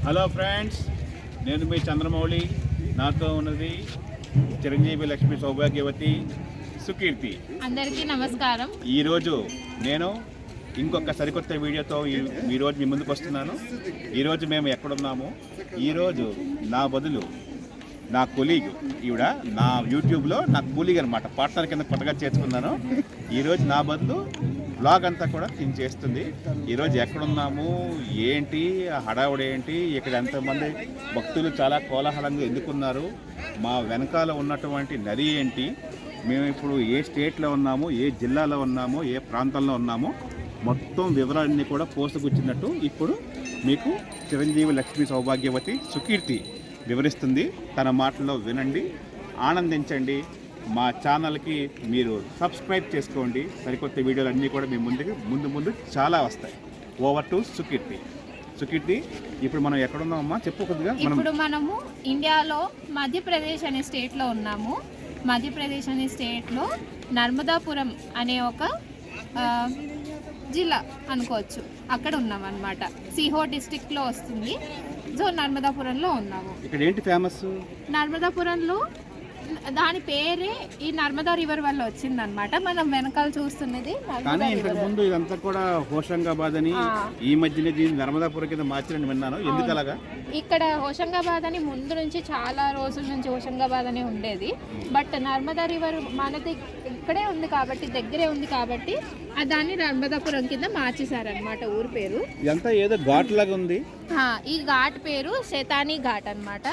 Hello friends, నేను మీ చంద్రమౌళి. నాతో ఉన్నది చిరంజీవి, లక్ష్మి, సౌభాగ్యవతి, సుకీర్తి. అందరికీ నమస్కారం. ఈరోజు నేను ఇంకొక సరికొత్త వీడియోతో ఈరోజు మీ ముందుకు వస్తున్నాను. ఈరోజు మేము ఎక్కడున్నాము, ఈరోజు నా బదులు నా కొలీగ్, ఈవిడ నా యూట్యూబ్లో నా కొలీగ్ అనమాట, పార్ట్నర్ కింద కొత్తగా చేర్చుకున్నాను. ఈరోజు నా బదులు బ్లాగ్ అంతా కూడా తిని చేస్తుంది. ఈరోజు ఎక్కడున్నాము, ఏంటి హడావుడి, ఏంటి ఇక్కడ ఎంతమంది భక్తులు చాలా కోలాహలంగా ఎందుకున్నారు, మా వెనకాల ఉన్నటువంటి నది ఏంటి, మేము ఇప్పుడు ఏ స్టేట్లో ఉన్నాము, ఏ జిల్లాలో ఉన్నాము, ఏ ప్రాంతంలో ఉన్నాము, మొత్తం వివరాలన్నీ కూడా పోసుకొచ్చినట్టు ఇప్పుడు మీకు చిరంజీవి, లక్ష్మి, సౌభాగ్యవతి, సుకీర్తి వివరిస్తుంది. తన మాటల్లో వినండి, ఆనందించండి. మా ఛానల్కి మీరు సబ్స్క్రైబ్ చేసుకోండి. సరికొత్త వీడియోలు అన్నీ కూడా మీ ముందు చాలా వస్తాయి. ఓవర్ టు సుకీర్తి. సుకీర్తి, ఇప్పుడు మనం ఎక్కడున్నామమ్మా చెప్పు కొద్దిగా. ఇప్పుడు మనము ఇండియాలో మధ్యప్రదేశ్ అనే స్టేట్లో ఉన్నాము. మధ్యప్రదేశ్ అనే స్టేట్లో నర్మదాపురం అనే ఒక జిల్లా అనుకోవచ్చు, అక్కడ ఉన్నాం అనమాట. సీహోర్ డిస్ట్రిక్ట్లో వస్తుంది. సో నర్మదాపురంలో ఉన్నాము. ఇక్కడ ఏంటి ఫేమస్? నర్మదాపురంలో దాని పేరే ఈ నర్మదా రివర్ వల్ల వచ్చిందనమాట. మనం వెనకాల చూస్తున్నది. కానీ ఇంతకు ముందు ఇదంతా కూడా హోషంగాబాద్ అని, ఈ మధ్యనే దీన్ని నర్మదాపురం కింద మార్చారని విన్నాను. ఎందుకు అలాగా? ఇక్కడ హోషంగాబాద్ అని ముందు నుంచి చాలా రోజుల నుంచి హోషంగాబాద్ అని ఉండేది. బట్ నర్మదా రివర్ మనది ఇక్కడే ఉంది కాబట్టి, దగ్గరే ఉంది కాబట్టి దాన్ని నర్మదాపురం కింద మార్చేశారనమాట ఊరు పేరు. ఇదంతా ఏదో ఘాట్ లాగా ఉంది. ఈ ఘాట్ పేరు శతాని ఘాట్ అనమాట.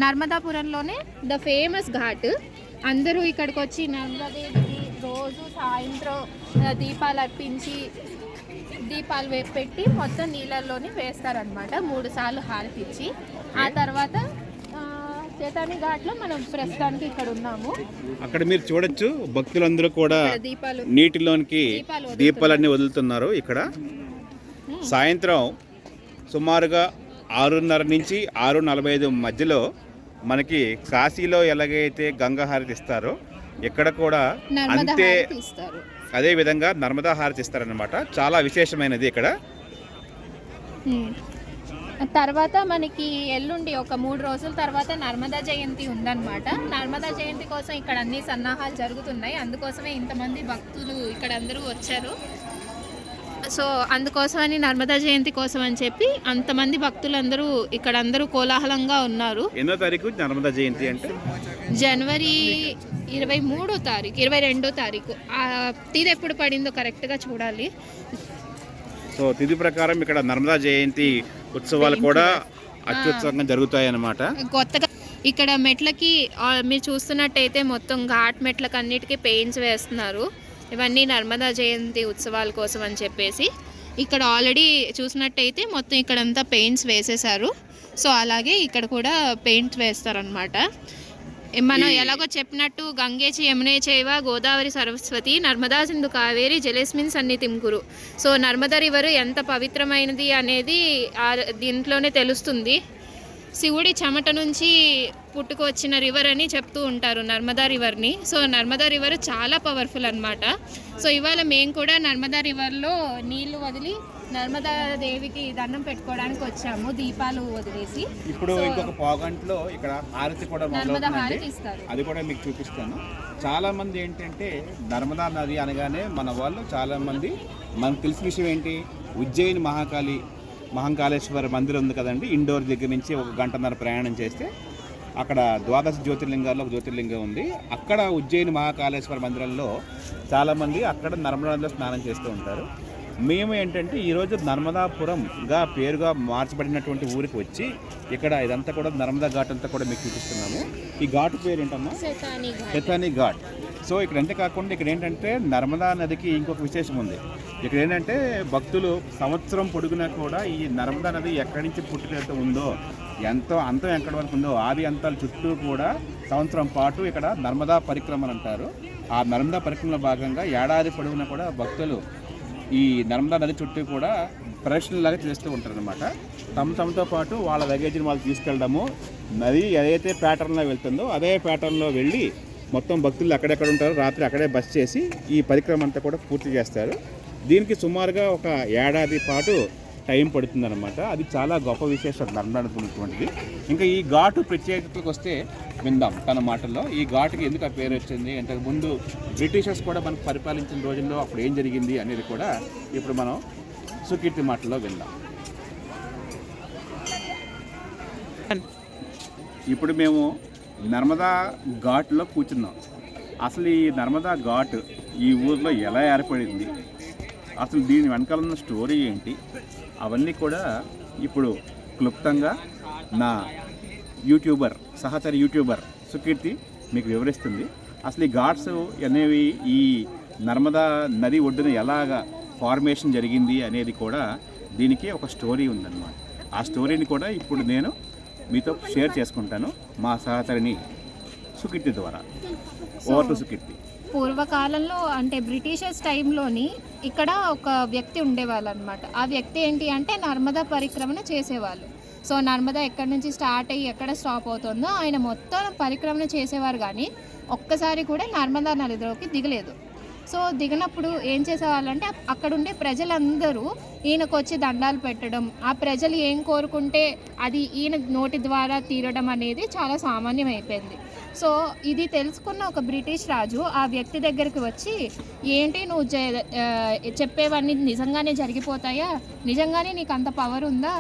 నర్మదాపురంలోనే ద ఫేమస్ ఘాట్. అందరూ ఇక్కడికి వచ్చి నర్మదాదేవికి రోజు సాయంత్రం దీపాలు అర్పించి, దీపాలు పెట్టి మొత్తం నీళ్ళల్లోని వేస్తారనమాట. 3 సార్లు హారతి ఇచ్చి, ఆ తర్వాత శతాని ఘాట్లో మనం ప్రస్తుతానికి ఇక్కడ ఉన్నాము. అక్కడ మీరు చూడొచ్చు, భక్తులందరూ కూడా నీటిలోనికి దీపాలన్నీ వదులుతున్నారు. ఇక్కడ సాయంత్రం సుమారుగా 6:30 నుంచి 6:45 మధ్యలో మనకి కాశీలో ఎలాగైతే గంగా హారతి ఇస్తారో ఇక్కడ కూడా అంతే, అదే విధంగా నర్మదా హారతి ఇస్తారనమాట. చాలా విశేషమైనది ఇక్కడ. తర్వాత మనకి ఎల్లుండి ఒక 3 రోజుల తర్వాత నర్మదా జయంతి ఉందన్నమాట. నర్మదా జయంతి కోసం ఇక్కడ అన్ని సన్నాహాలు జరుగుతున్నాయి. అందుకోసమే ఇంతమంది భక్తులు ఇక్కడ అందరూ వచ్చారు. సో అందుకోసమని నర్మదా జయంతి కోసం అని చెప్పి అంతమంది భక్తులందరూ ఇక్కడ అందరూ కోలాహలంగా ఉన్నారు. ఎన్నో తారీఖు నర్మదా జయంతి అంటే? జనవరి 23వ తారీఖు, 22వ తారీఖు. తిది ఎప్పుడు పడిందో కరెక్ట్గా చూడాలి. సో తిథి ప్రకారం ఇక్కడ నర్మదా జయంతి ఉత్సవాలు కూడా అత్యుత్సవంగా జరుగుతాయి అన్నమాట. కొత్తగా ఇక్కడ మెట్లకి మీరు చూస్తున్నట్టయితే మొత్తం ఘాట్ మెట్లకి అన్నిటికీ పెయింట్స్ వేస్తున్నారు. ఇవన్నీ నర్మదా జయంతి ఉత్సవాల కోసం అని చెప్పేసి ఇక్కడ ఆల్రెడీ చూసినట్టయితే మొత్తం ఇక్కడంతా పెయింట్స్ వేసేసారు. సో అలాగే ఇక్కడ కూడా పెయింట్స్ వేస్తారనమాట. మనం ఎలాగో చెప్పినట్టు గంగేచి యమునే చైవ గోదావరి సరస్వతి నర్మదా సింధు కావేరి జలేస్మిన్ సన్నిధిం కురు. సో నర్మదా రివర్ ఎంత పవిత్రమైనది అనేది దీంట్లోనే తెలుస్తుంది. శివుడి చెమట నుంచి పుట్టుకొచ్చిన రివర్ అని చెప్తూ ఉంటారు నర్మదా రివర్ని. సో నర్మదా రివర్ చాలా పవర్ఫుల్ అనమాట. సో ఇవాళ మేము కూడా నర్మదా రివర్లో నీళ్లు వదిలి నర్మదా దేవికి దండం పెట్టుకోవడానికి వచ్చాము, దీపాలు వదిలేసి. ఇప్పుడు ఇంకొక పావుగంటలో ఇక్కడ హారతి కూడా మొదలవుతుంది, అది కూడా మీకు చూపిస్తాను. చాలా మంది ఏంటంటే నర్మదా నది అనగానే మన వాళ్ళు చాలా మంది, మనకు తెలిసిన విషయం ఏంటి, ఉజ్జయిని మహాకాళేశ్వర మందిరం ఉంది కదండి. ఇండోర్ దగ్గర నుంచి 1 గంటన్నర ప్రయాణం చేస్తే అక్కడ 12 జ్యోతిర్లింగాల్లో ఒక జ్యోతిర్లింగం ఉంది. అక్కడ ఉజ్జయిని మహాకాళేశ్వర మందిరంలో చాలామంది అక్కడ నర్మదాలో స్నానం చేస్తూ ఉంటారు. మేము ఏంటంటే ఈరోజు నర్మదాపురంగా పేరుగా మార్చబడినటువంటి ఊరికి వచ్చి ఇక్కడ ఇదంతా కూడా నర్మదా ఘాట్ అంతా కూడా మీకు చూపిస్తున్నాము. ఈ ఘాట్ పేరు ఏంటమ్మా? శతాని ఘాట్. సో ఇక్కడ అంతేకాకుండా ఇక్కడ ఏంటంటే నర్మదా నదికి ఇంకొక విశేషం ఉంది. ఇక్కడ ఏంటంటే భక్తులు సంవత్సరం పొడుగునా కూడా ఈ నర్మదా నది ఎక్కడి నుంచి పుట్టుకెళ్తూ ఉందో, అంతం ఎక్కడి వరకు ఉందో ఆది అంతాల చుట్టూ కూడా సంవత్సరం పాటు ఇక్కడ నర్మదా పరిక్రమలు అంటారు. ఆ నర్మదా పరిక్రమలో భాగంగా ఏడాది పొడవునా కూడా భక్తులు ఈ నర్మదా నది చుట్టూ కూడా ప్రదక్షిణలాగా చేస్తూ ఉంటారు అనమాట. తమతో పాటు వాళ్ళ లగేజ్ని వాళ్ళు తీసుకెళ్ళడము, నది ఏదైతే ప్యాటర్న్లో వెళ్తుందో అదే ప్యాటర్న్లో వెళ్ళి మొత్తం భక్తులు అక్కడెక్కడ ఉంటారో రాత్రి అక్కడే బస్ చేసి ఈ పరిక్రమ అంతా కూడా పూర్తి చేస్తారు. దీనికి సుమారుగా ఒక ఏడాది పాటు టైం పడుతుందన్నమాట. అది చాలా గొప్ప విశేషం నర్మదా ఉన్నటువంటిది. ఇంకా ఈ ఘాటు ప్రత్యేకతలకు వస్తే విందాం తన మాటల్లో. ఈ ఘాటుకి ఎందుకు ఆ పేరు వచ్చింది, అంతకుముందు బ్రిటిషర్స్ కూడా మనకు పరిపాలించిన రోజుల్లో అప్పుడు ఏం జరిగింది అనేది కూడా ఇప్పుడు మనం సుకీర్తి మాటల్లో విందాం. ఇప్పుడు మేము నర్మదా ఘాట్లో కూర్చున్నాం. అసలు ఈ నర్మదా ఘాట్ ఈ ఊర్లో ఎలా ఏర్పడింది, అసలు దీని వెనకాల ఉన్న స్టోరీ ఏంటి, అవన్నీ కూడా ఇప్పుడు క్లుప్తంగా నా సహచర యూట్యూబర్ సుకీర్తి మీకు వివరిస్తుంది. అసలు ఈ ఘాట్స్ అనేవి ఈ నర్మదా నది ఒడ్డున ఎలాగా ఫార్మేషన్ జరిగింది అనేది కూడా దీనికి ఒక స్టోరీ ఉందన్నమాట. ఆ స్టోరీని కూడా ఇప్పుడు నేను మీతో షేర్ చేసుకుంటాను మా సహచరిని సుకీర్తి ద్వారా. ఓవర్ టు సుకీర్తి. పూర్వకాలంలో అంటే బ్రిటిషర్స్ టైంలోని ఇక్కడ ఒక వ్యక్తి ఉండేవాళ్ళు అనమాట. ఆ వ్యక్తి ఏంటి అంటే నర్మదా పరిక్రమణ చేసేవాళ్ళు. సో నర్మదా ఎక్కడి నుంచి స్టార్ట్ అయ్యి ఎక్కడ స్టాప్ అవుతుందో ఆయన మొత్తం పరిక్రమణ చేసేవారు, కానీ ఒక్కసారి కూడా నర్మదా నదిలోకి దిగలేదు. సో దిగినప్పుడు ఏం చేసేవాళ్ళంటే అక్కడ ఉండే ప్రజలందరూ ఈయనకు వచ్చి దండాలు పెట్టడం, ఆ ప్రజలు ఏం కోరుకుంటే అది ఈయన నోటి ద్వారా తీరడం అనేది చాలా సామాన్యం అయిపోయింది. సో ఇది తెలుసుకున్న ఒక బ్రిటిష్ రాజు ఆ వ్యక్తి దగ్గరికి వచ్చి, ఏంటి నువ్వు చెప్పేవన్నీ నిజంగానే జరిగిపోతాయా, నిజంగానే నీకు అంత పవర్ ఉందా,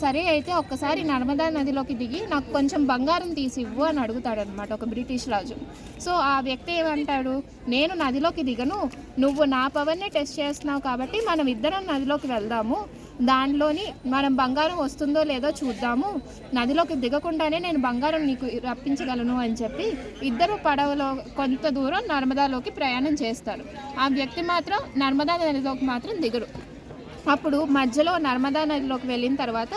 సరే అయితే ఒక్కసారి నర్మదా నదిలోకి దిగి నాకు కొంచెం బంగారం తీసి ఇవ్వు అని అడుగుతాడనమాట ఒక బ్రిటిష్ రాజు. సో ఆ వ్యక్తి ఏమంటాడు, నేను నదిలోకి దిగను, నువ్వు నా పవర్ని టెస్ట్ చేస్తున్నావు కాబట్టి మనం ఇద్దరం నదిలోకి వెళ్దాము, దానిలోని మనం బంగారం వస్తుందో లేదో చూద్దాము, నదిలోకి దిగకుండానే నేను బంగారం నీకు రప్పించగలను అని చెప్పి ఇద్దరు పడవలో కొంత దూరం నర్మదాలోకి ప్రయాణం చేస్తారు. ఆ వ్యక్తి మాత్రం నర్మదా నదిలోకి మాత్రం దిగడు. అప్పుడు మధ్యలో నర్మదా నదిలోకి వెళ్ళిన తర్వాత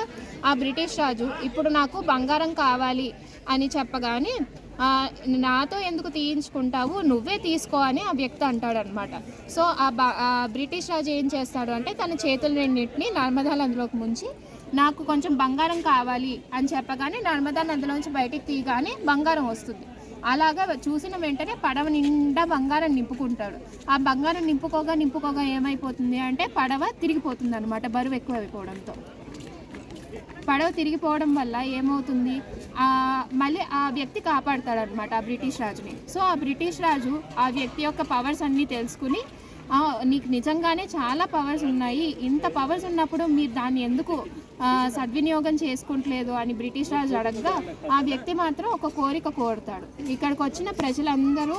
ఆ బ్రిటిష్ రాజు ఇప్పుడు నాకు బంగారం కావాలి అని చెప్పగానే, నాతో ఎందుకు తీయించుకుంటావు, నువ్వే తీసుకో అని ఆ వ్యక్తి అంటాడనమాట. సో ఆ బ్రిటిష్ రాజు ఏం చేస్తాడు అంటే తన చేతుల రెండింటిని నర్మదా నదిలోకి ముంచి నాకు కొంచెం బంగారం కావాలి అని చెప్పగానే నర్మదా నదిలోంచి బయటికి తీయగానే బంగారం వస్తుంది. అలాగా చూసిన వెంటనే పడవ నిండా బంగారం నింపుకుంటాడు. ఆ బంగారం నింపుకోగా ఏమైపోతుంది అంటే పడవ తిరిగిపోతుంది అనమాట, బరువు ఎక్కువ అయిపోవడంతో. పడవ తిరిగిపోవడం వల్ల ఏమవుతుంది, మళ్ళీ ఆ వ్యక్తి కాపాడుతాడు అనమాట ఆ బ్రిటిష్ రాజుని. సో ఆ బ్రిటిష్ రాజు ఆ వ్యక్తి యొక్క పవర్స్ అన్నీ తెలుసుకుని, నీకు నిజంగానే చాలా పవర్స్ ఉన్నాయి, ఇంత పవర్స్ ఉన్నప్పుడు మీరు దాన్ని ఎందుకు సద్వినియోగం చేసుకుంటలేదు అని బ్రిటిష్ రాజు అడగగా ఆ వ్యక్తి మాత్రం ఒక కోరిక కోరుతాడు. ఇక్కడికి వచ్చిన ప్రజలందరూ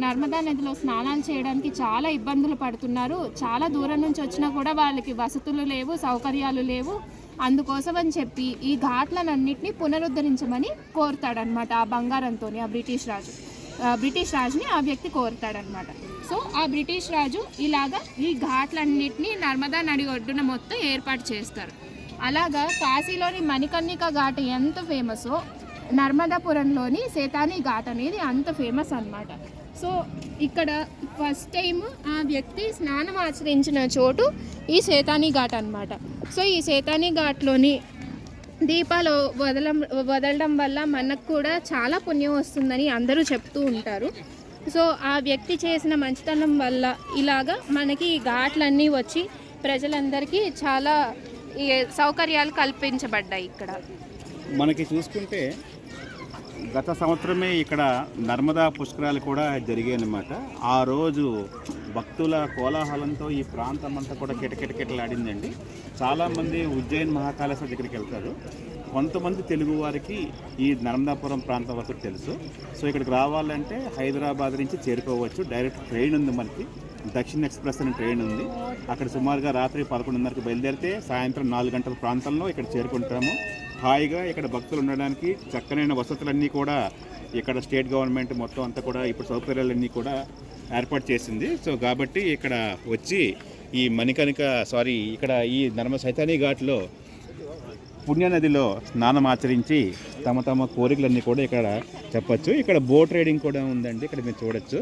నర్మదా నదిలో స్నానాలు చేయడానికి చాలా ఇబ్బందులు పడుతున్నారు, చాలా దూరం నుంచి వచ్చినా కూడా వాళ్ళకి వసతులు లేవు, సౌకర్యాలు లేవు, అందుకోసం అని చెప్పి ఈ ఘాట్లన్నింటినీ పునరుద్ధరించమని కోరుతాడనమాట ఆ బంగారంతో. ఆ బ్రిటిష్ రాజుని ఆ వ్యక్తి కోరుతాడనమాట. సో ఆ బ్రిటిష్ రాజు ఇలాగా ఈ ఘాట్లన్నింటినీ నర్మదా నది ఒడ్డున మొత్తం ఏర్పాటు చేస్తారు. అలాగా కాశీలోని మణికర్ణిక ఘాట్ ఎంత ఫేమసో నర్మదాపురంలోని సేతానీ ఘాట్ అనేది అంత ఫేమస్ అన్నమాట. సో ఇక్కడ ఫస్ట్ టైం ఆ వ్యక్తి స్నానం ఆచరించిన చోటు ఈ సేతానీ ఘాట్ అన్నమాట. సో ఈ సేతానీ ఘాట్లోని దీపాలు వదలడం వల్ల మనకు కూడా చాలా పుణ్యం వస్తుందని అందరూ చెప్తూ ఉంటారు. సో ఆ వ్యక్తి చేసిన మంచితనం వల్ల ఇలాగా మనకి ఈ ఘాట్లన్నీ వచ్చి ప్రజలందరికీ చాలా సౌకర్యాలు కల్పించబడ్డాయి. ఇక్కడ మనకి చూసుకుంటే గత సంవత్సరమే ఇక్కడ నర్మదా పుష్కరాలు కూడా జరిగాయి అన్నమాట. ఆ రోజు భక్తుల కోలాహలంతో ఈ ప్రాంతం అంతా కూడా కిటకిటకిటలాడిందండి. చాలామంది ఉజ్జయిన్ మహాకాళేశ్వర దగ్గరికి వెళ్తారు. కొంతమంది తెలుగు వారికి ఈ నర్మదాపురం ప్రాంతం వరకు తెలుసు. సో ఇక్కడికి రావాలంటే హైదరాబాద్ నుంచి చేరుకోవచ్చు. డైరెక్ట్ ట్రైన్ ఉంది, మనకి దక్షిణ ఎక్స్ప్రెస్ అనే ట్రైన్ ఉంది. అక్కడ సుమారుగా రాత్రి 11:30కి బయలుదేరితే సాయంత్రం 4 గంటల ప్రాంతంలో ఇక్కడ చేరుకుంటాము. హాయిగా ఇక్కడ భక్తులు ఉండడానికి చక్కనైన వసతులన్నీ కూడా ఇక్కడ స్టేట్ గవర్నమెంట్ మొత్తం అంతా కూడా ఇప్పుడు సౌకర్యాలన్నీ కూడా ఏర్పాటు చేసింది. సో కాబట్టి ఇక్కడ వచ్చి ఈ ఇక్కడ ఈ సేతానీ ఘాట్లో పుణ్యనదిలో స్నానం ఆచరించి తమ కోరికలన్నీ కూడా ఇక్కడ చెప్పచ్చు. ఇక్కడ బోట్ రైడింగ్ కూడా ఉందండి, ఇక్కడ మీరు చూడొచ్చు.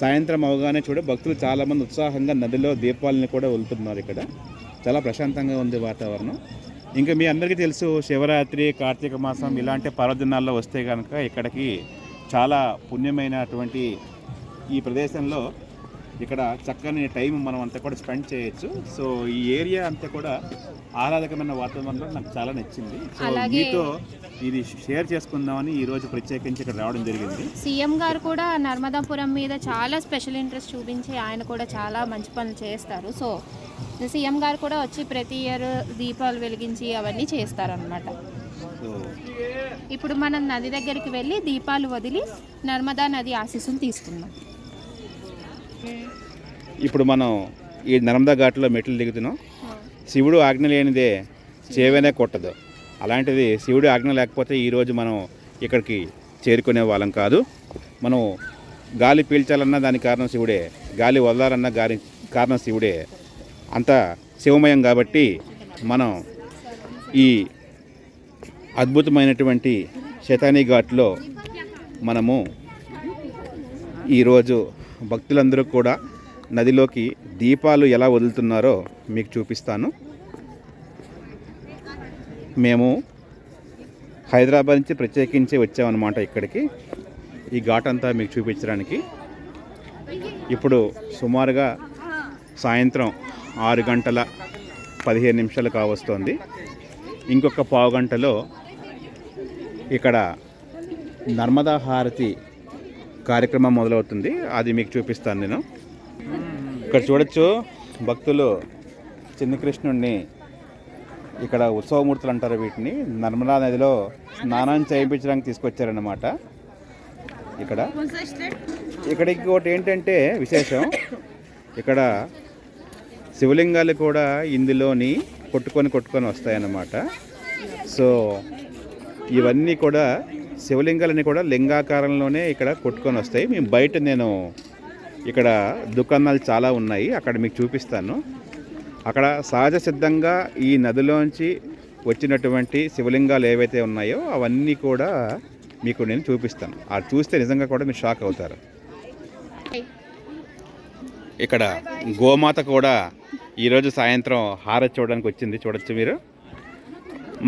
సాయంత్రం అవగానే భక్తులు చాలామంది ఉత్సాహంగా నదిలో దీపాలని కూడా వెళ్తున్నారు. ఇక్కడ చాలా ప్రశాంతంగా ఉంది వాతావరణం. ఇంకా మీ అందరికీ తెలుసు, శివరాత్రి, కార్తీక మాసం ఇలాంటి పర్వదినాల్లో వస్తే కనుక ఇక్కడికి చాలా పుణ్యమైనటువంటి ఈ ప్రదేశంలో ఇక్కడ చక్కని టైం మనం అంతా కూడా స్పెండ్ చేయొచ్చు. సో ఈ ఏరియా అంతా కూడా ఆహ్లాదకరమైన వాతావరణంలో నాకు చాలా నచ్చింది. సో మీతో ఇది షేర్ చేసుకుందామని ఈరోజు ప్రత్యేకించి ఇక్కడ రావడం జరిగింది. సీఎం గారు కూడా నర్మదాపురం మీద చాలా స్పెషల్ ఇంట్రెస్ట్ చూపించి ఆయన కూడా చాలా మంచి పనులు చేస్తారు. సో సీఎం గారు కూడా వచ్చి ప్రతి ఇయర్ దీపాలు వెలిగించి అవన్నీ చేస్తారనమాట. ఇప్పుడు మనం నది దగ్గరికి వెళ్ళి దీపాలు వదిలి నర్మదా నది ఆశీస్సులు తీసుకుందాం. ఇప్పుడు మనం ఈ నర్మదా ఘాట్లో మెట్లు దిగుతున్నాం. శివుడు ఆజ్ఞ లేనిదే చేవేనే కొట్టదు. అలాంటిది శివుడు ఆజ్ఞ లేకపోతే ఈరోజు మనం ఇక్కడికి చేరుకునే వాళ్ళం కాదు. మనం గాలి పీల్చాలన్నా దానికి కారణం శివుడే, గాలి వదలాలన్నా కారణం శివుడే. అంతా శివమయం కాబట్టి మనం ఈ అద్భుతమైనటువంటి శతానీ ఘాట్లో మనము ఈరోజు భక్తులందరూ కూడా నదిలోకి దీపాలు ఎలా వదులుతున్నారో మీకు చూపిస్తాను. మేము హైదరాబాద్ నుంచి ప్రత్యేకించి వచ్చామన్నమాట ఇక్కడికి, ఈ ఘాట్ అంతా మీకు చూపించడానికి. ఇప్పుడు సుమారుగా సాయంత్రం 6:15 కావస్తోంది. ఇంకొక పావు గంటలో ఇక్కడ నర్మదా హారతి కార్యక్రమం మొదలవుతుంది. అది మీకు చూపిస్తాను నేను. ఇక్కడ చూడొచ్చు, భక్తులు చిన్న కృష్ణుడిని, ఇక్కడ ఉత్సవమూర్తులు అంటారు వీటిని, నర్మదా నదిలో స్నానం చేయించడానికి తీసుకొచ్చారన్నమాట. ఇక్కడ ఇంకోటి ఏంటంటే విశేషం, ఇక్కడ శివలింగాలు కూడా ఇందులోని కొట్టుకొని వస్తాయన్నమాట. సో ఇవన్నీ కూడా శివలింగాలన్నీ కూడా లింగాకారంలోనే ఇక్కడ కొట్టుకొని వస్తాయి. మేము బయట ఇక్కడ దుకాణాలు చాలా ఉన్నాయి, అక్కడ మీకు చూపిస్తాను. అక్కడ సహజ సిద్ధంగా ఈ నదిలోంచి వచ్చినటువంటి శివలింగాలు ఏవైతే ఉన్నాయో అవన్నీ కూడా మీకు నేను చూపిస్తాను. అది చూస్తే నిజంగా కూడా మీరు షాక్ అవుతారు. ఇక్కడ గోమాత కూడా ఈరోజు సాయంత్రం హారతి చూడడానికి వచ్చింది. చూడొచ్చు మీరు.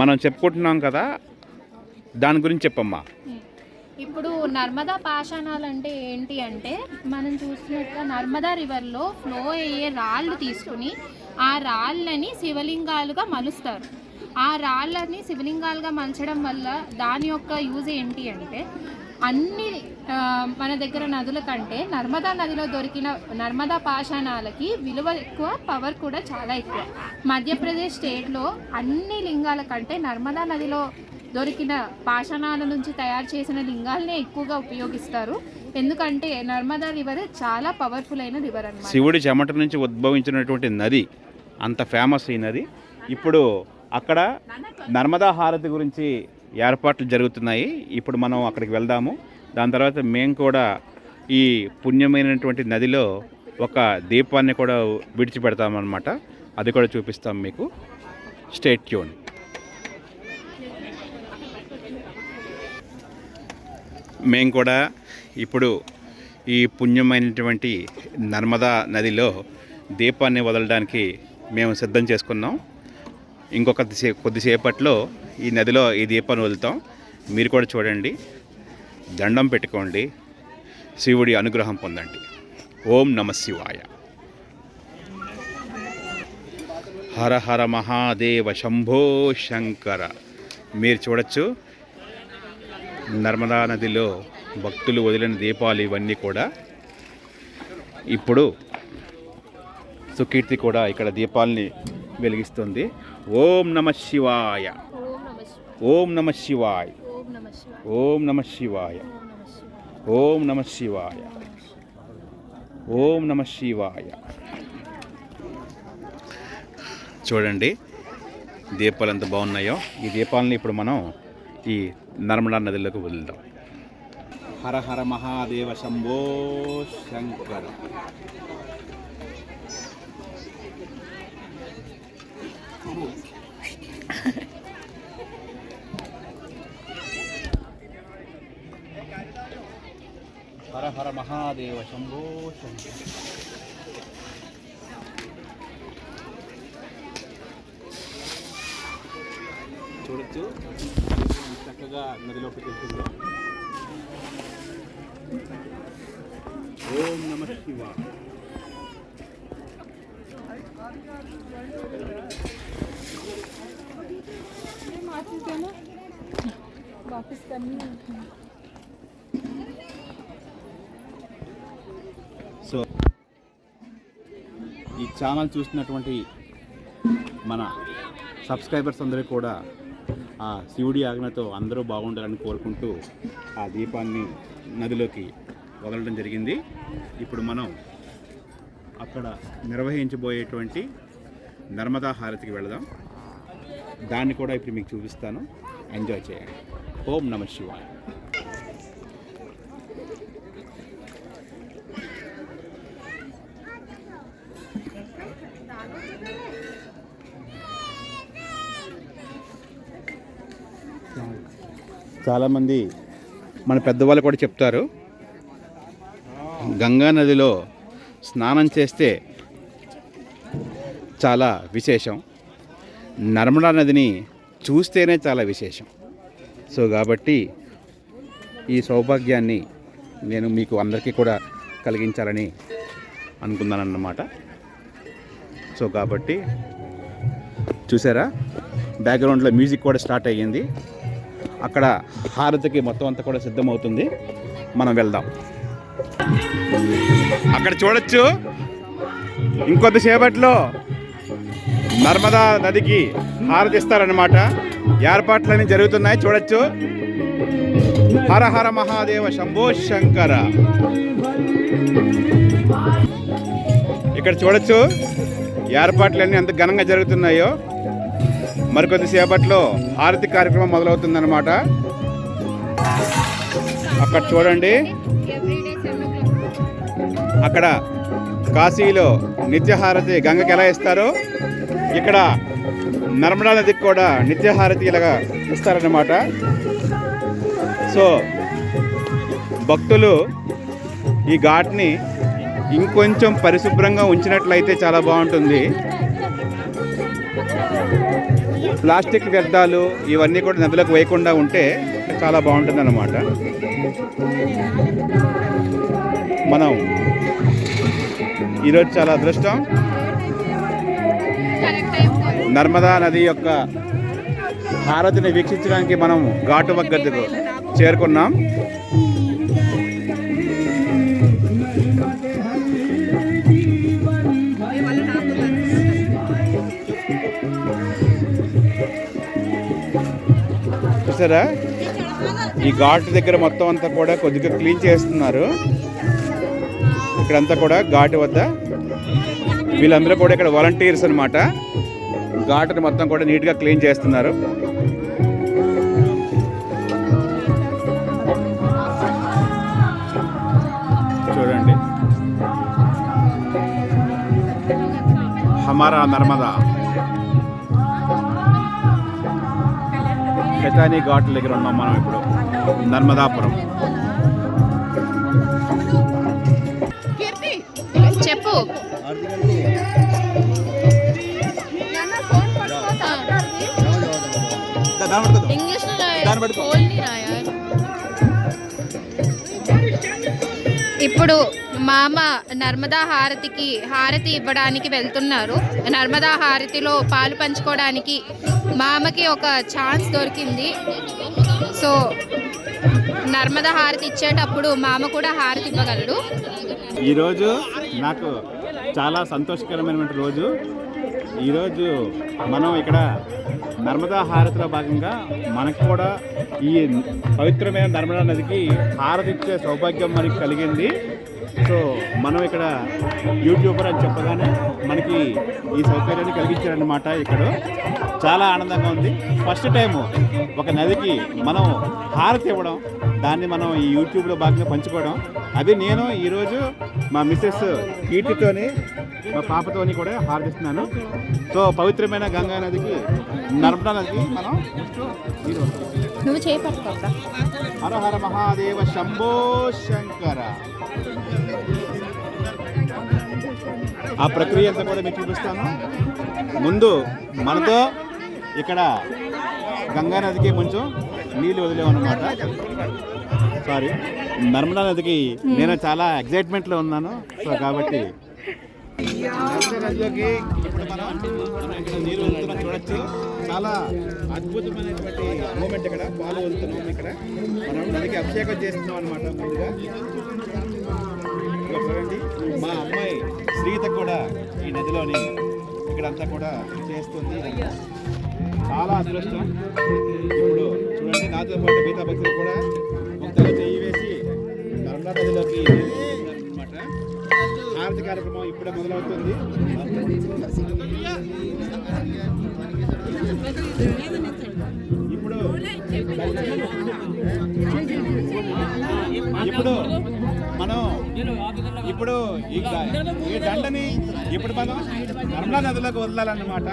మనం చెప్పుకుంటున్నాం కదా, దాని గురించి చెప్పమ్మా. ఇప్పుడు నర్మదా పాషాణాలు అంటే ఏంటి అంటే, మనం చూసినట్టుగా నర్మదా రివర్లో ఫ్లో అయ్యే రాళ్ళు తీసుకుని ఆ రాళ్ళని శివలింగాలుగా మలుస్తారు. ఆ రాళ్ళని శివలింగాలుగా మలచడం వల్ల దాని యొక్క యూజ్ ఏంటి అంటే, అన్ని మన దగ్గర నదుల కంటే నర్మదా నదిలో దొరికిన నర్మదా పాషాణాలకి విలువ ఎక్కువ, పవర్ కూడా చాలా ఎక్కువ. మధ్యప్రదేశ్ స్టేట్లో అన్ని లింగాల కంటే నర్మదా నదిలో దొరికిన పాషాణాల నుంచి తయారు చేసిన లింగాలనే ఎక్కువగా ఉపయోగిస్తారు. ఎందుకంటే నర్మదా రివర్ చాలా పవర్ఫుల్ అయిన రివర్ అన్నమాట. శివుడి చెమట నుంచి ఉద్భవించినటువంటి నది, అంత ఫేమస్ ఈ నది. ఇప్పుడు అక్కడ నర్మదా హారతి గురించి ఏర్పాట్లు జరుగుతున్నాయి. ఇప్పుడు మనం అక్కడికి వెళ్దాము. దాని తర్వాత మేము కూడా ఈ పుణ్యమైనటువంటి నదిలో ఒక దీపాన్ని కూడా విడిచిపెడతామన్నమాట. అది కూడా చూపిస్తాం మీకు. Stay tune. మేము కూడా ఇప్పుడు ఈ పుణ్యమైనటువంటి నర్మదా నదిలో దీపాన్ని వదలడానికి మేము సిద్ధం చేసుకున్నాం. కొద్దిసేపట్లో ఈ నదిలో ఈ దీపాన్ని వదులుతాం. మీరు కూడా చూడండి, దండం పెట్టుకోండి, శివుడి అనుగ్రహం పొందండి. ఓం నమః శివాయ. హర హర మహాదేవ శంభో శంకర. మీరు చూడొచ్చు, నర్మదా నదిలో భక్తులు వదిలిన దీపాలు ఇవన్నీ కూడా. ఇప్పుడు సుకీర్తి కూడా ఇక్కడ దీపాలని వెలిగిస్తుంది. ఓం నమః శివాయ, ఓం నమః శివాయ, ఓం నమః శివాయ, ఓం నమః శివాయ, ఓం నమః శివాయ. చూడండి దీపాలు ఎంత బాగున్నాయో. ఈ దీపాలని ఇప్పుడు మనం ఈ నర్మదా నదిలోకి వదులుదాం. హర హర మహాదేవ శంభో శంకర. హర హర మహాదేవ శంభో శంకర. చూడొచ్చు చక్కగా నదిలోకి వెళ్తుందో. ఓం నమః శివాయ. సో ఈ ఛానల్ చూస్తున్నటువంటి మన సబ్స్క్రైబర్స్ అందరూ కూడా ఆ శివుడి ఆజ్ఞతో అందరూ బాగుండాలని కోరుకుంటూ ఆ దీపాన్ని నదిలోకి వదలడం జరిగింది. ఇప్పుడు మనం అక్కడ నిర్వహించబోయేటువంటి నర్మదా హారతికి వెళదాం. దాన్ని కూడా ఇప్పుడు మీకు చూపిస్తాను, ఎంజాయ్ చేయండి. ఓం నమః శివాయ. చాలామంది మన పెద్దవాళ్ళు కూడా చెప్తారు, గంగా నదిలో స్నానం చేస్తే చాలా విశేషం, నర్మదా నదిని చూస్తేనే చాలా విశేషం. సో కాబట్టి ఈ సౌభాగ్యాన్ని నేను మీకు అందరికీ కూడా కలిగించాలని అనుకున్నానన్నమాట. సో కాబట్టి చూసారా, బ్యాక్గ్రౌండ్లో మ్యూజిక్ కూడా స్టార్ట్ అయ్యింది. అక్కడ హారతికి మొత్తం అంతా కూడా సిద్ధమవుతుంది. మనం వెళ్దాం. అక్కడ చూడొచ్చు, ఇంకొద్దిసేపట్లో నర్మదా నదికి హారతి ఇస్తారన్నమాట. ఏర్పాట్లన్నీ జరుగుతున్నాయి, చూడొచ్చు. హర హర మహాదేవ శంభో శంకర. ఇక్కడ చూడొచ్చు ఏర్పాట్లన్నీ ఎంత ఘనంగా జరుగుతున్నాయో. మరికొద్దిసేపట్లో హారతి కార్యక్రమం మొదలవుతుందన్నమాట. అక్కడ చూడండి, అక్కడ కాశీలో నిత్యహారతి గంగకి ఎలా ఇస్తారో ఇక్కడ నర్మదా నదికి కూడా నిత్యహారతి ఇలాగా ఇస్తారన్నమాట. సో భక్తులు ఈ ఘాట్ని ఇంకొంచెం పరిశుభ్రంగా ఉంచినట్లయితే చాలా బాగుంటుంది. ప్లాస్టిక్ వ్యర్థాలు ఇవన్నీ కూడా నదులకు వేయకుండా ఉంటే చాలా బాగుంటుంది అన్నమాట. మనం ఈరోజు చాలా అదృష్టం, నర్మదా నది యొక్క హారతిని వీక్షించడానికి మనం ఘాటు వద్దకు చేరుకున్నాం. చూసారా, ఈ ఘాట్ దగ్గర మొత్తం అంతా కూడా కొద్దిగా క్లీన్ చేస్తున్నారు. ఇక్కడంతా కూడా ఘాట్ వద్ద వీళ్ళందరూ కూడా ఇక్కడ వాలంటీర్స్ అన్నమాట. ఘాటుని మొత్తం కూడా నీట్గా క్లీన్ చేస్తున్నారు. చూడండి, హమారా నర్మదా శతాని ఘాట్ దగ్గర ఉన్నాం మనం ఇప్పుడు, నర్మదాపురం. చెప్పు. ఇప్పుడు మామ నర్మదా హారతి ఇవ్వడానికి వెళ్తున్నారు. నర్మదా హారతిలో పాలు పంచుకోవడానికి మామకి ఒక ఛాన్స్ దొరికింది. సో నర్మదా హారతి ఇచ్చేటప్పుడు మామ కూడా హారతి ఇవ్వగలడు. ఈరోజు నాకు చాలా సంతోషకరమైనటువంటి రోజు. ఈరోజు మనం ఇక్కడ నర్మదా హారతిలో భాగంగా మనకు కూడా ఈ పవిత్రమైన నర్మదా నదికి హారతి ఇచ్చే సౌభాగ్యం మనకి కలిగింది. సో మనం ఇక్కడ యూట్యూబర్ అని చెప్పగానే మనకి ఈ సౌకర్యాన్ని కలిగించారన్నమాట. ఇక్కడ చాలా ఆనందంగా ఉంది. ఫస్ట్ టైము ఒక నదికి మనం హారతి ఇవ్వడం, దాన్ని మనం ఈ యూట్యూబ్లో భాగంగా పంచుకోవడం, అది నేను ఈరోజు మా మిస్సెస్ కీర్తితోని మా పాపతోని కూడా హారతిస్తున్నాను. సో పవిత్రమైన గంగా నదికి, నర్మదా నదికి మనం ఈరోజు నువ్వు చేపట్టుకోక. హర హర మహాదేవ శంభో శంకర. ఆ ప్రక్రియ అంతా కూడా మీకు చూపిస్తాను. ముందు మనతో ఇక్కడ గంగా నదికి కొంచెం నీళ్ళు వదిలేమన్నమాట. సారీ, నర్మదా నదికి నేను చాలా ఎగ్జైట్మెంట్లో ఉన్నాను. సో కాబట్టి నర్మదా నదిలోకి ఇప్పుడు మనం ఇక్కడ నీరు వదులుతున్నాం చూడొచ్చు. చాలా అద్భుతమైనటువంటి మూమెంట్ ఇక్కడ పాలు వదులుతున్నాం. ఇక్కడ మనం నదికి అభిషేకం చేస్తున్నాం అనమాట. ముందుగా చూడండి మా అమ్మాయి శ్రీత కూడా ఈ నదిలోని ఇక్కడంతా కూడా చేస్తుంది. చాలా అదృష్టం. ఇప్పుడు చూడండి నాతో పాటు మిగతా భక్తులు కూడా ఒక చెయ్యి వేసి నర్మదా నదిలోకి అనమాట. హారతి కార్యక్రమం ఇప్పుడే మొదలవుతుంది. ఇప్పుడు మనం ఈ దండని ఇప్పుడు మనం నర్మదా నదిలోకి వదలాలన్నమాట.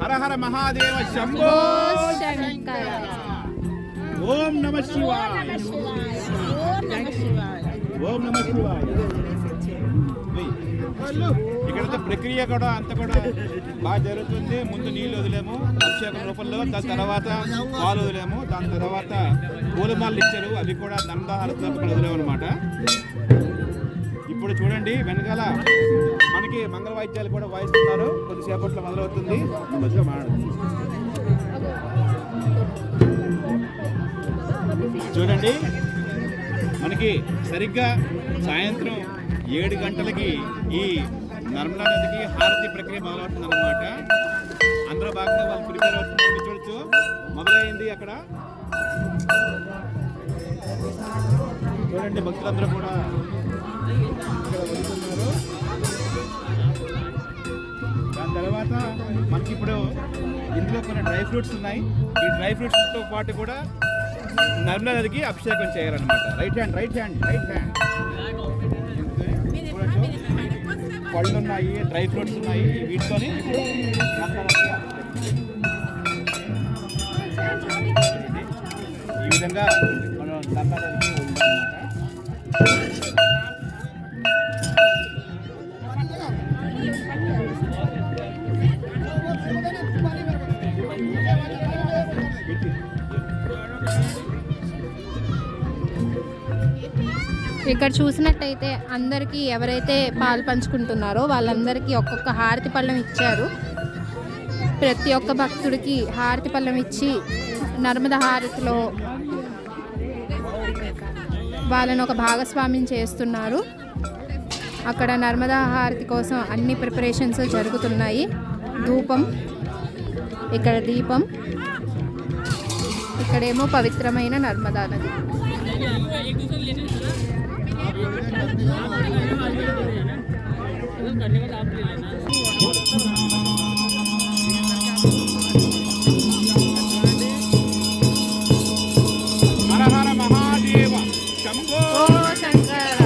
హర హర మహాదేవ శంభో శంకర. ఓం నమ శివాయ. ఓం నమ శివాయ. ఇక్కడ ప్రక్రియ కూడా అంతా కూడా బాగా జరుగుతుంది. ముందు నీళ్ళు వదిలేము అభిషేకం రూపంలో, దాని తర్వాత పాలు వదిలేము, దాని తర్వాత పూలమాలలు ఇచ్చారు, అవి కూడా దండహారతో వదిలేము అనమాట. ఇప్పుడు చూడండి వెనకాల మనకి మంగళ వాయిద్యాలు కూడా వాయిస్తున్నారు. కొద్దిసేపట్లో మొదలవుతుంది. మధ్యలో మాట్లాడుతుంది చూడండి. మనకి సరిగ్గా సాయంత్రం 7 గంటలకి ఈ నర్మదా నదికి హారతి ప్రక్రియ మొదలవుతుంది అన్నమాట. అందరూ భాగంగా వాళ్ళు ప్రిపేర్ అవుతున్నారు. చూడొచ్చు మొదలైంది అక్కడ. చూడండి భక్తులందరూ కూడా ఇక్కడ వదులుతున్నారు. దాని తర్వాత మనకి ఇప్పుడు ఇందులో కొన్ని డ్రై ఫ్రూట్స్ ఉన్నాయి. ఈ డ్రై ఫ్రూట్స్తో పాటు కూడా నర్మదా నదికి అభిషేకం చేయాలన్నమాట. రైట్ హ్యాండ్ పళ్ళు ఉన్నాయి, డ్రై ఫ్రూట్స్ ఉన్నాయి. వీటితోని ఈ విధంగా మనం నర్మదా నదికి ఇక్కడ చూసినట్టయితే అందరికీ ఎవరైతే పాలు పంచుకుంటున్నారో వాళ్ళందరికీ ఒక్కొక్క హారతి పళ్ళం ఇచ్చారు. ప్రతి ఒక్క భక్తుడికి హారతి పళ్ళం ఇచ్చి నర్మదా హారతిలో వాళ్ళని ఒక భాగస్వామ్యం చేస్తున్నారు. అక్కడ నర్మదా హారతి కోసం అన్ని ప్రిపరేషన్స్ జరుగుతున్నాయి. ధూపం, ఇక్కడ దీపం, ఇక్కడేమో పవిత్రమైన నర్మదా నది. హర హర మహాదేవ శంభో శంకర.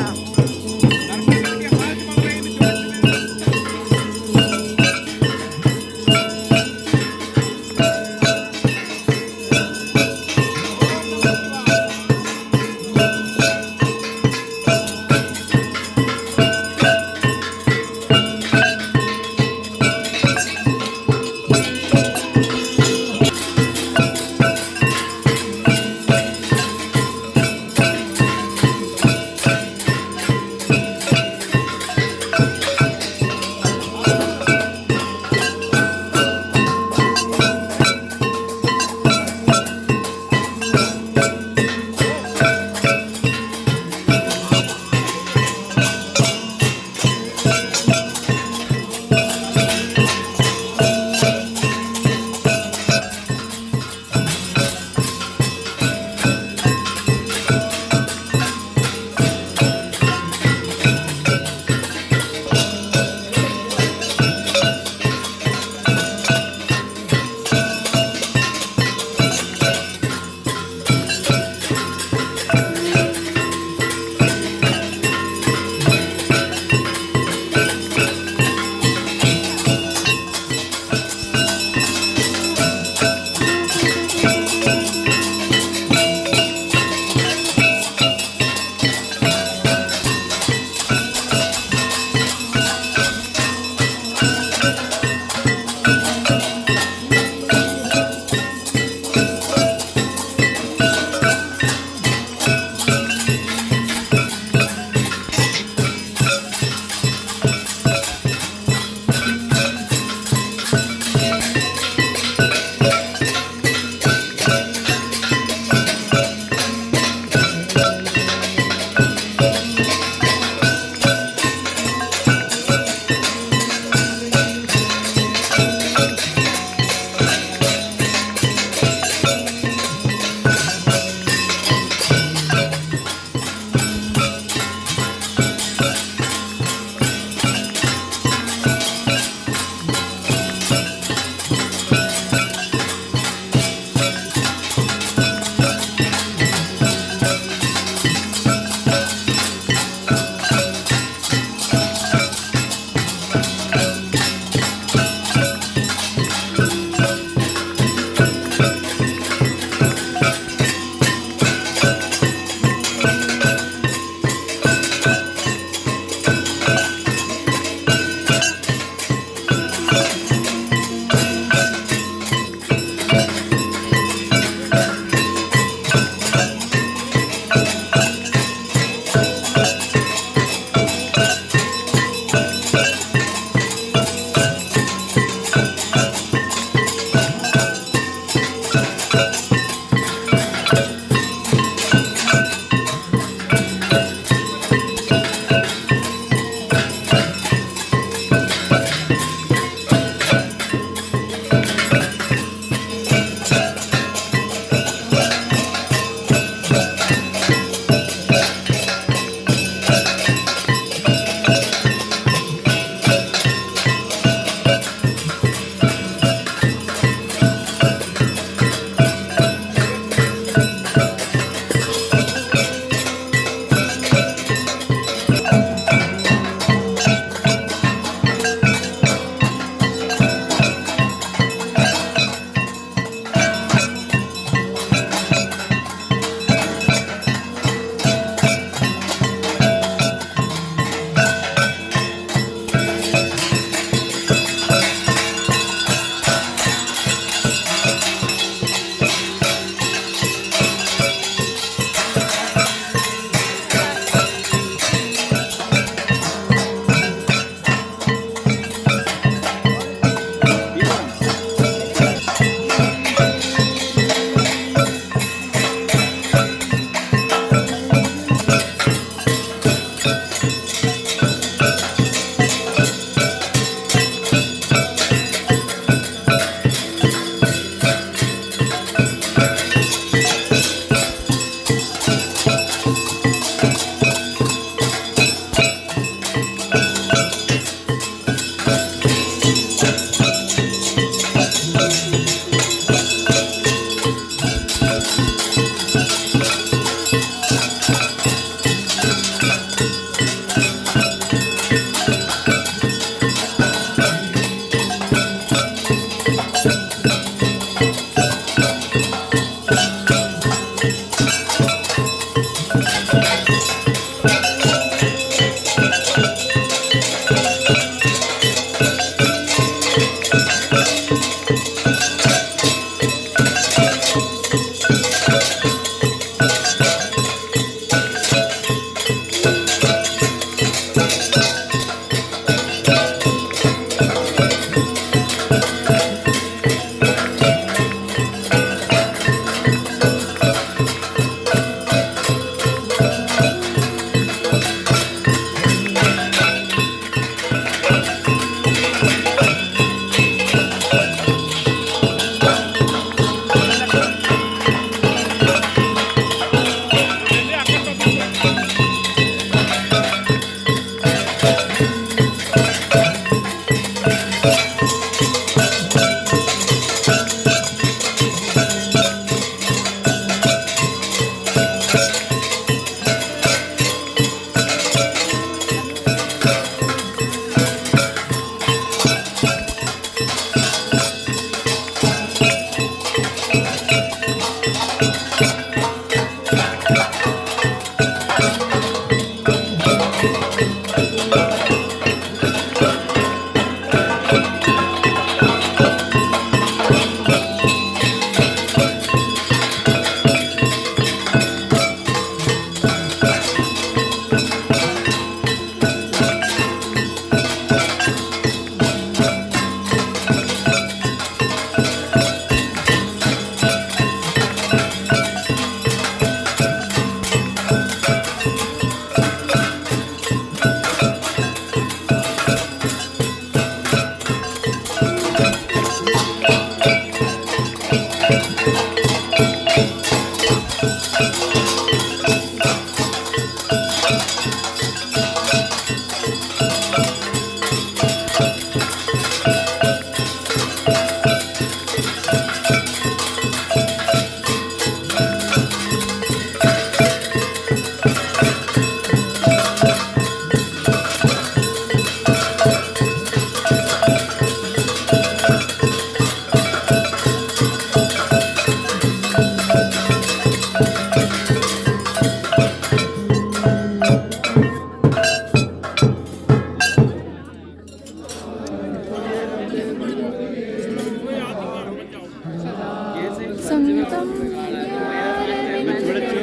చూడొచ్చు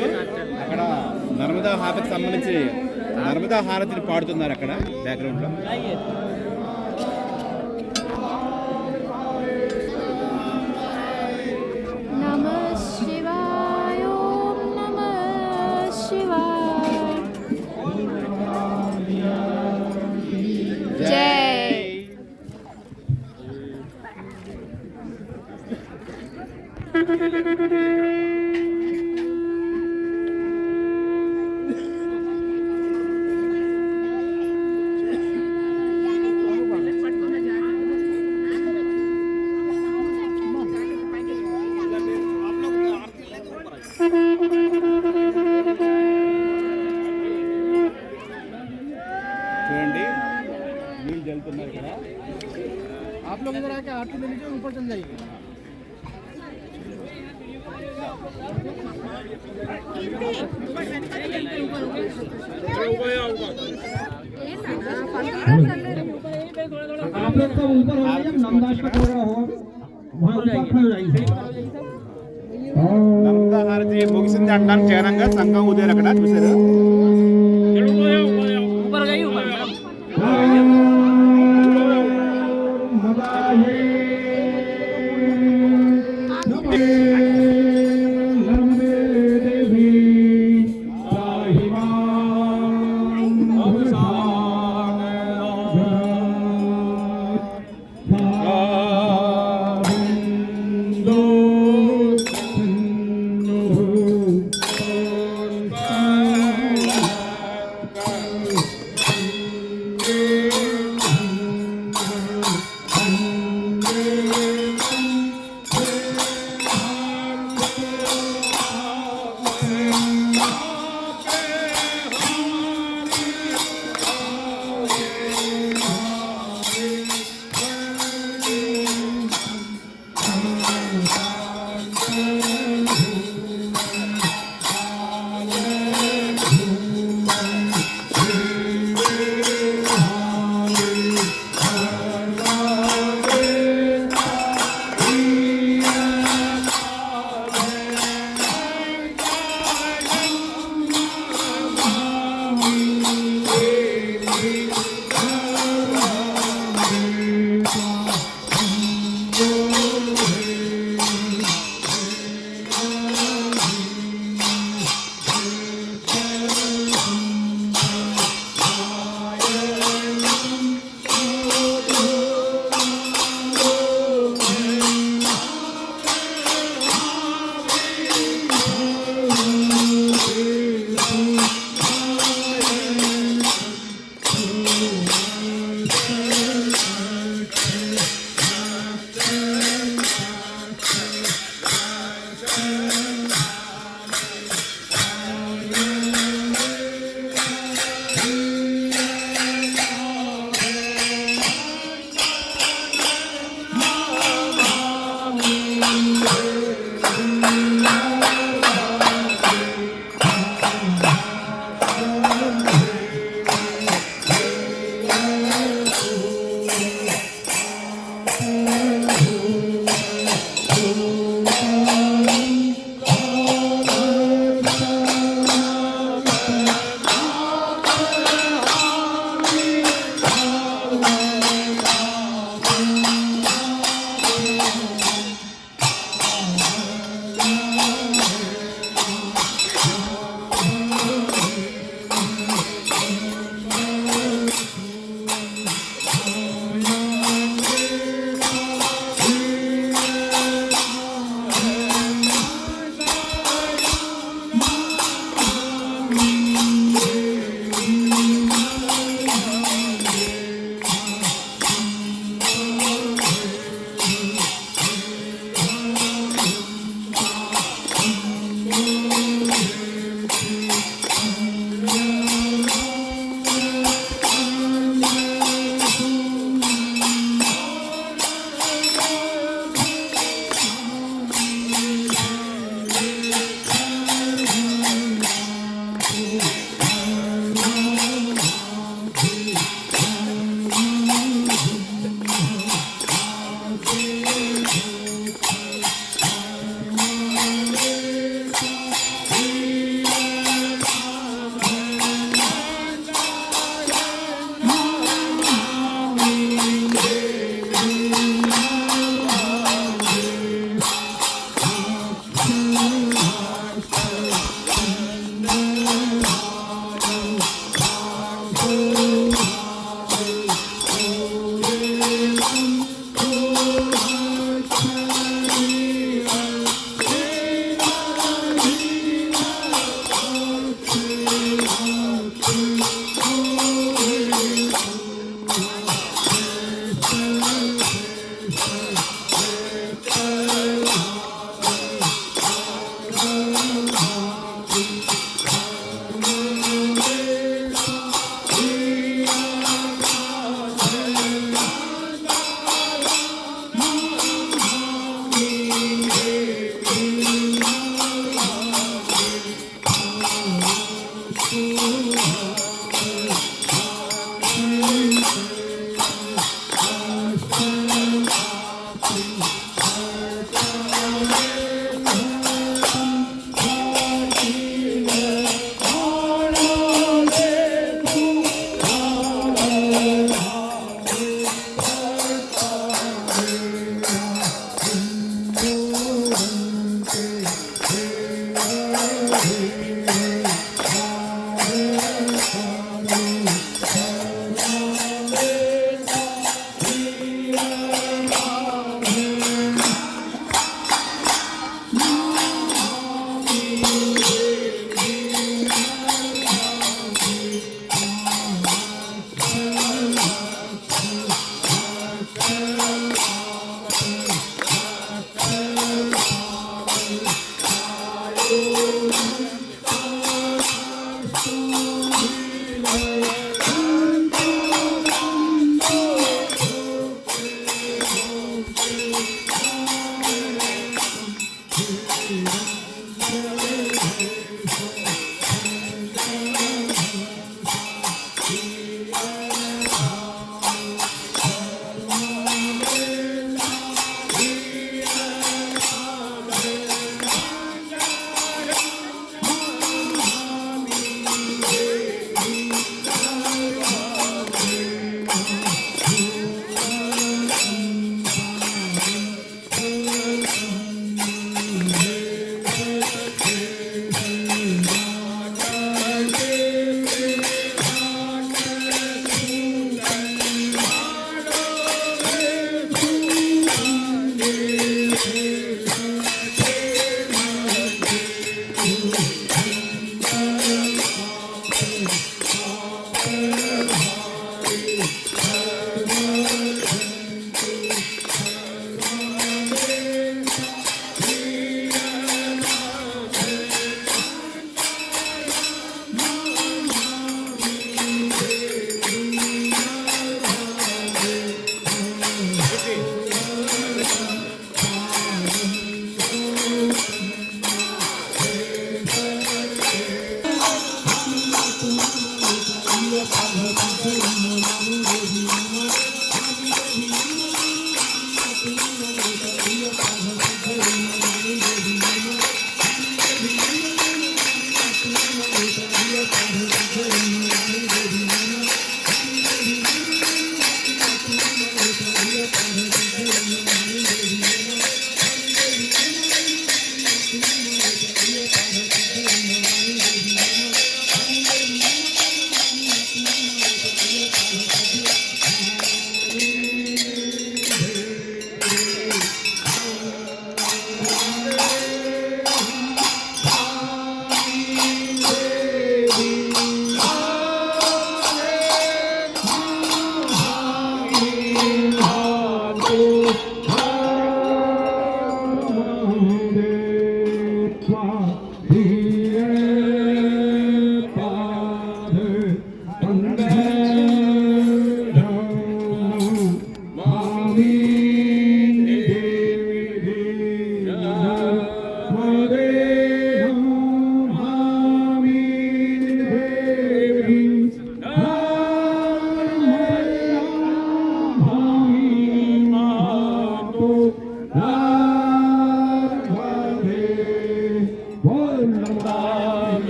అక్కడ నర్మదా హారతికి సంబంధించి నర్మదా హారతిని పాడుతున్నారు అక్కడ బ్యాక్గ్రౌండ్ లో. చూడండి నీళ్ళు జల్లుతున్నారు ఇక్కడ. आप लोग इधर आके आरती ले लीजिए, ऊपर चल जाइए. आप लोग सब ऊपर हो जाइए, नंदाश्वत वगैरह हो वहाँ ऊपर खड़े हो जाइए. నర్మదా హారతి ముగిసింది అంటాను చేరంగా సంఘం ఉదయం అక్కడ చూసారు.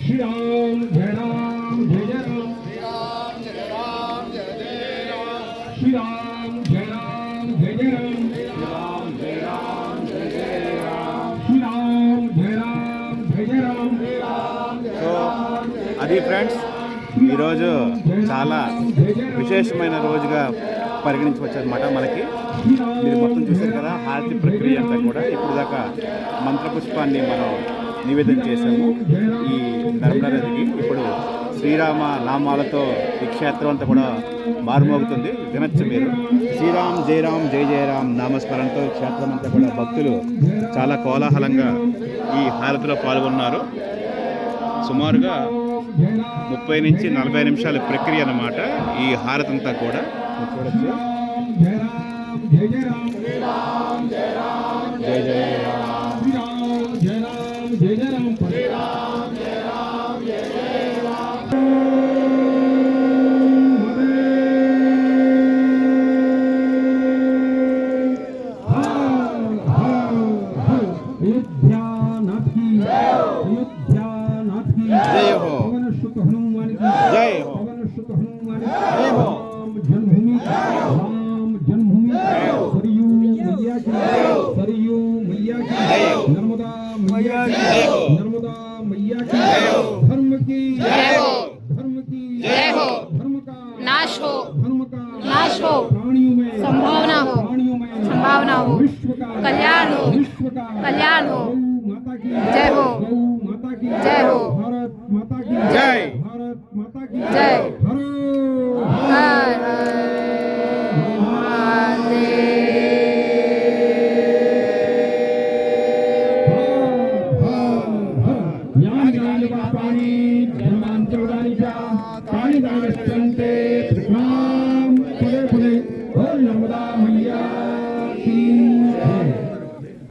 श्री राम जय राम जय जय राम श्री राम जय राम जय जय राम श्री राम जय राम जय जय राम అది ఫ్రెండ్స్ ఈరోజు చాలా విశేషమైన రోజుగా పరిగణించవచ్చు అనమాట. మనకి మీరు మొత్తం చూశారు కదా, హారతి ప్రక్రియ అంతా కూడా ఇప్పుడు దాకా మంత్రపుష్పాన్ని మనం నివేదన చేశాము ఈ నర్మదా నదికి. ఇప్పుడు శ్రీరామ నామాలతో ఈ క్షేత్రం అంతా కూడా మారుమోగుతుంది. వినొచ్చు మీరు శ్రీరామ్ జయరామ్ జయ జయరామ్ నామస్మరణతో ఈ క్షేత్రం అంతా కూడా భక్తులు చాలా కోలాహలంగా ఈ హారతిలో పాల్గొన్నారు. సుమారుగా 30 నుంచి 40 నిమిషాల ప్రక్రియ అన్నమాట ఈ హారతి అంతా కూడా. చూడొచ్చు జయ జయ రామ్ జయ జయ రామ్. जय हो हनुमान जय हो जन्मभूमि राम जन्मभूमि सरयू मैया की नर्मदा मैया की धर्म की जय हो धर्म का नाश हो प्राणियों में संभावना हो विश्व का कल्याण हो माता की जय हो माता की जय हो भारत माता की जय भारत माता की जय हर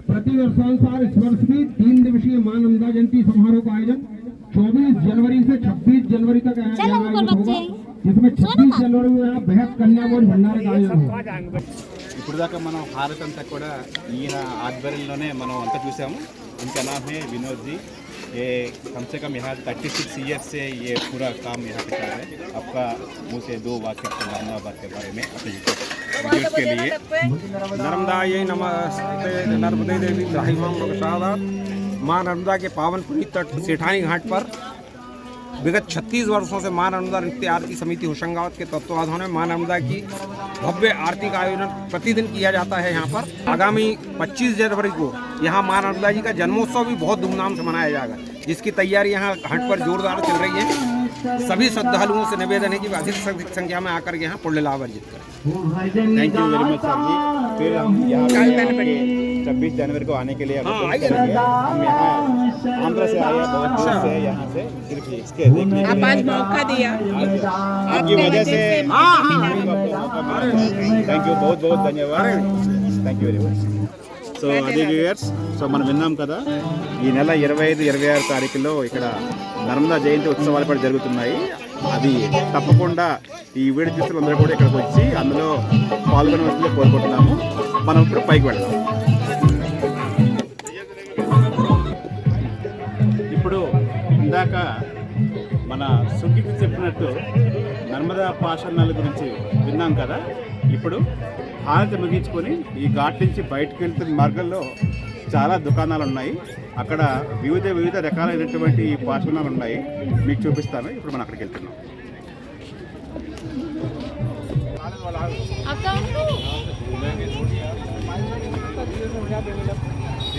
प्रतिवर्षानुसार इस वर्ष भी 3 दिवसीय मां नर्मदा जयंती समारोह का आयोजन 24 जनवरी से 26 जनवरी तक होगा, जिसमें 26 जनवरी में यहाँ बेहद कन्याभोज भंडारे का आयोजन होगा. ఇప్పుడు దాకా మనం హారతి అంతా కూడా ఈయన ఆధ్వర్యంలోనే మనం అంతా చూసాము. इनका नाम है विनोद जी. ये कम से कम यहाँ 36 ईयर से ये पूरा काम यहाँ पे चल रहा है. आपका मुँह से 2 वाक्य नर्मदा के बारे में अपने के लिए. नर्मदायै नमस्ते नर्मदे देवी त्राहिमां प्रसादात्. माँ नर्मदा के पावन पुनीत तट सेठानी घाट पर विगत 36 वर्षों से माँ नर्मदा नित्य आरती समिति होशंगाबाद के तत्वाधान में माँ नर्मदा की भव्य आरती का आयोजन प्रतिदिन किया जाता है यहाँ पर. आगामी 25 जनवरी को यहाँ माँ नर्मदा जी का जन्मोत्सव भी बहुत धूमधाम से मनाया जाएगा, जिसकी तैयारी यहाँ घाट पर जोरदार चल रही है. सभी श्रद्धालुओं से निवेदन है कि अधिक से अधिक संख्या में आकर यहाँ पुण्य लाभ अर्जित करें. Thank you very much sir ji. फिर हम यहाँ 26 जनवरी को आने के लिए हम यहाँ आंध्र से आए हैं, बहुत दूर से यहाँ से सिर्फ इसके देखने के लिए. मौका दिया आपकी वजह से థ్యాంక్ యూ, बहुत बहुत धन्यवाद. Thank you very much. So అదే వ్యూయర్స్, సో మనం విన్నాం కదా, ఈ నెల 25-26 తారీఖులో ఇక్కడ నర్మదా జయంతి ఉత్సవాలు కూడా జరుగుతున్నాయి. అది తప్పకుండా ఈ వీడియో చూస్తున్న అందరూ కూడా ఇక్కడికి వచ్చి అందులో పాల్గొనవలసిందిగా కోరుకుంటున్నాము. మనం ఇప్పుడు పైకి వెళ్దాం. ఇప్పుడు ఇందాక మన సుఖికి చెప్పినట్టు నర్మదా పాషాణాల గురించి విన్నాం కదా. ఇప్పుడు హారతి ముగించుకొని ఈ ఘాట్ నుంచి బయటకు వెళ్తున్న మార్గంలో చాలా దుకాణాలు ఉన్నాయి. అక్కడ వివిధ రకాలైనటువంటి పాషాణాలు ఉన్నాయి, మీకు చూపిస్తాను. ఇప్పుడు మనం అక్కడికి వెళ్తున్నాం.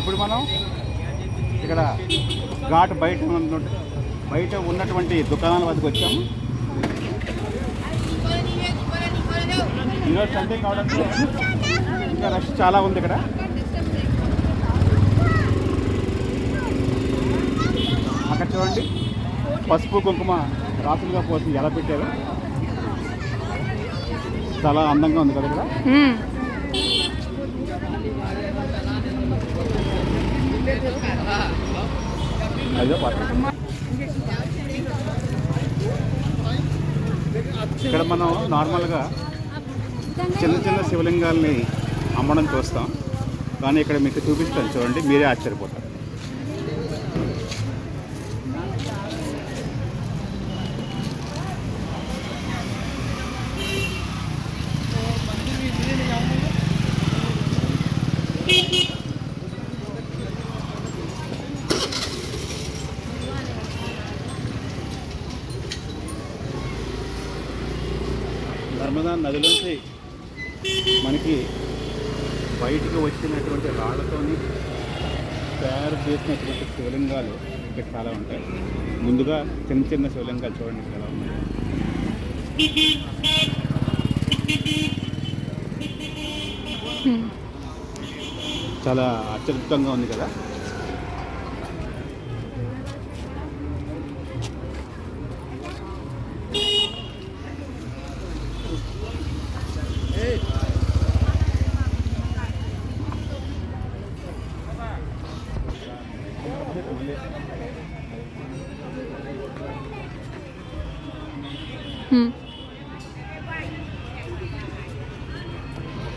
ఇప్పుడు మనం ఇక్కడ ఘాట్ బయట ఉన్నటువంటి దుకాణాల వద్దకు వచ్చాము. ఈరోజు సండే కావడంతో ఇంకా రష్ చాలా ఉంది ఇక్కడ. అక్కడ చూడండి పసుపు కుంకుమ రాసులుగా పోసి ఎలా పెట్టారు, చాలా అందంగా ఉంది కదా ఇక్కడ. అదే ఇక్కడ మనం నార్మల్గా చిన్న చిన్న శివలింగాల్ని అమ్మడం చూస్తాం, కానీ ఇక్కడ మీకు చూపిస్తాను చూడండి, మీరే ఆశ్చర్యపోతారు. నర్మదా నదిలోంచి మనకి బయటికి వచ్చినటువంటి రాళ్లతోని తయారు చేసినటువంటి శివలింగాలు ఇక్కడ చాలా ఉంటాయి. ముందుగా చిన్న చిన్న శివలింగాలు చూడండి ఇక్కడ ఎలా ఉన్నాయి. చాలా అత్యద్భుతంగా ఉంది కదా.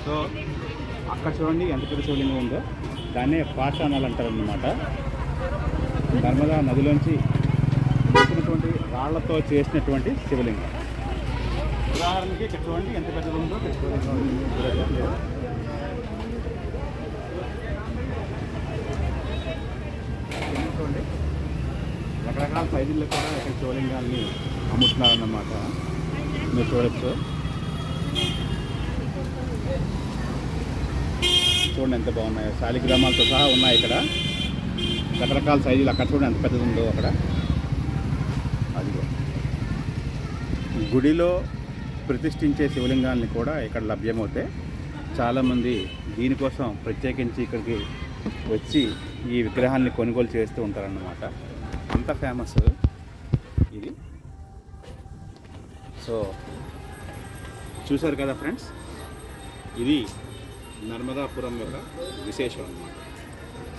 సో అక్కడ చూడండి ఎంత పెద్ద శివలింగం ఉందో, దాన్నే పాషాణాలు అంటారన్నమాట. నర్మదా నదిలోంచి వచ్చినటువంటి రాళ్లతో చేసినటువంటి శివలింగం. ఉదాహరణకి ఇక్కడ చూడండి ఎంత పెద్దది ఉందో చూడండి. రకరకాల సైజుల్లో కూడా ఇక్కడ శివలింగాల్ని అమ్ముతున్నారన్నమాట, మీరు చూడొచ్చు. చూడండి ఎంత బాగున్నాయో, శాలిగ్రామాలతో సహా ఉన్నాయి ఇక్కడ. రకరకాల సైజులు అక్కడ చూడండి ఎంత పెద్దది ఉందో అక్కడ. అదిగో గుడిలో ప్రతిష్ఠించే శివలింగాల్ని కూడా ఇక్కడ లభ్యమవుతాయి. చాలామంది దీనికోసం ప్రత్యేకించి ఇక్కడికి వచ్చి ఈ విగ్రహాన్ని కొనుగోలు చేస్తూ ఉంటారన్నమాట. అంత ఫేమస్ ఇది. సో చూశారు కదా ఫ్రెండ్స్, ఇది నర్మదాపురం యొక్క విశేషం అన్నమాట.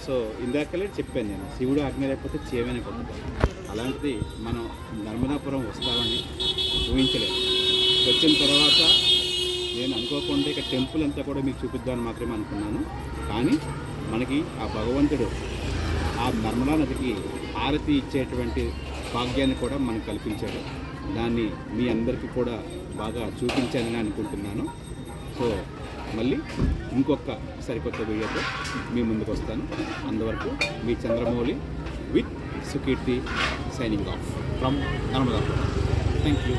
సో ఇందాకలే చెప్పాను నేను, శివుడు ఆజ్ఞ లేకపోతే చేయమని కొట్టుకోవాలి. అలాంటిది మనం నర్మదాపురం వస్తామని ఊహించలేదు. వచ్చిన తర్వాత నేను అనుకోకుండా ఇక్కడ టెంపుల్ అంతా కూడా మీకు చూపిద్దామని మాత్రమే అనుకున్నాను. కానీ మనకి ఆ భగవంతుడు ఆ నర్మదా నదికి హారతి ఇచ్చేటువంటి భాగ్యాన్ని కూడా మనకు కల్పించాడు. దాన్ని మీ అందరికీ కూడా బాగా చూపించాలని అనుకుంటున్నాను. సో మళ్ళీ ఇంకొక సరికొత్త వీడియోతో మీ ముందుకు వస్తాను. అంతవరకు మీ Chandramouli with Sukeerthi signing off from Narmadapuram. Thank you.